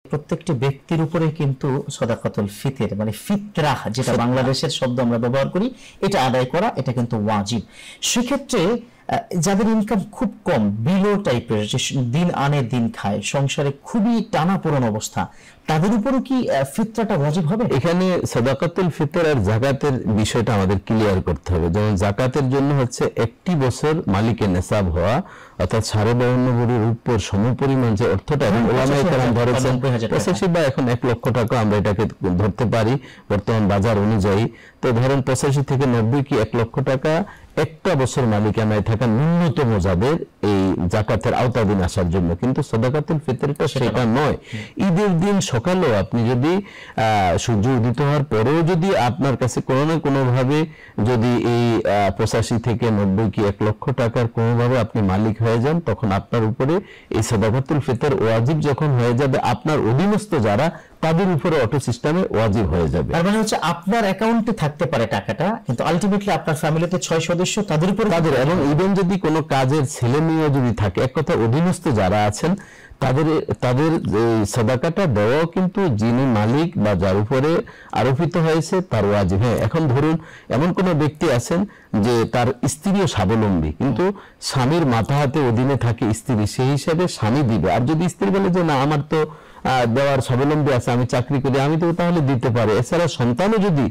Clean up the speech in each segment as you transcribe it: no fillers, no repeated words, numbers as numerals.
প্রত্যেকটি ব্যক্তির উপরে কিন্তু সাদাকাতুল ফিতর মানে ফিতরাহ যেটা বাংলাদেশের শব্দ আমরা ব্যবহার করি এটা আদায় করা এটা কিন্তু ওয়াজিব। সেক্ষেত্রে যাদের ইনকাম খুব কম বিলো টাইপের যে দিন আনে দিন খায় সংসারে খুবই টানাপোড়েন অবস্থা তাদের উপরও কি ফিতরাটা ওয়াজিব হবে? এখানে সাদাকাতুল ফিতর আর যাকাতের বিষয়টা আমাদের ক্লিয়ার করতে হবে। যেমন যাকাতের জন্য হচ্ছে একটি বছর মালিকের নেসাব হওয়া অর্থাৎ 52 ভরির উপর সমপরিমাণ যে অর্থটা ওলামায়ে কেরাম ধরেছেন 85 বা এখন 1 লক্ষ টাকা আমরা এটাকে ধরতে পারি বর্তমান বাজার অনুযায়ী। তো ধরেন 85 থেকে 90 কি 1 লক্ষ টাকা একটা বছর মালিকানায় থাকা ন্যূনতম যাদের এই যাকাতের আওতাধীন আসার জন্য। কিন্তু সাদাকাতুল ফিতরটা সেটা নয়। ঈদের দিন সকালেও আপনি যদি সূর্য উদিত হওয়ার পরেও যদি আপনার কাছে কোনো না কোনো ভাবে যদি এই 85 থেকে 90 কি 1 লক্ষ টাকার কোনোভাবে আপনি মালিক হয়ে যান তখন আপনার উপরে এই সাদাকাতুল ফিতর ওয়াজিব যখন হয়ে যাবে আপনার অধীনস্থ যারা তাদের উপরে অটো সিস্টেমে ওয়াজিব হয়ে যাবে। তার মানে হচ্ছে আপনার অ্যাকাউন্টে থাকতে পারে টাকাটা কিন্তু আলটিমেটলি আপনার ফ্যামিলিতে 6 সদস্য তাদের উপরে তাদের এবং ইভেন যদি কোনো কাজের ছেলে মেয়ে যদি থাকে এক কথা অধীনস্থ যারা আছেন তাদের সাদাকাটা দেওয়াও কিন্তু যিনি মালিক বা যার উপরে আরোপিত হয়েছে তার ওয়াজিব। হ্যাঁ, এখন ধরুন এমন কোন ব্যক্তি আছেন যে তার স্ত্রীও স্বাবলম্বী কিন্তু স্বামীর মাথা হাতে অধীনে থাকে স্ত্রী, সেই হিসাবে স্বামী দিবে। আর যদি স্ত্রী বলে যে না আমার তো দেওয়ার স্বাবলম্বী আছে আমি চাকরি করি আমি তো তাহলে দিতে পারি। এছাড়া সন্তানও যদি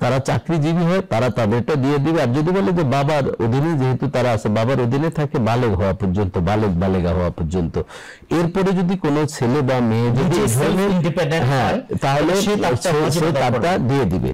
তারা চাকরিজীবী হয় তারা তাদেরটা দিয়ে দিবে। আর যদি বলে যে বাবার অধীনে যেহেতু তারা আছে বাবার অধীনে থাকে বালেগ হওয়া পর্যন্ত বালেগা হওয়া পর্যন্ত, এরপরে যদি কোনো ছেলে বা মেয়ে যদি ইন্ডিপেন্ডেন্ট হয় তাহলে সে তারটা দিয়ে দিবে।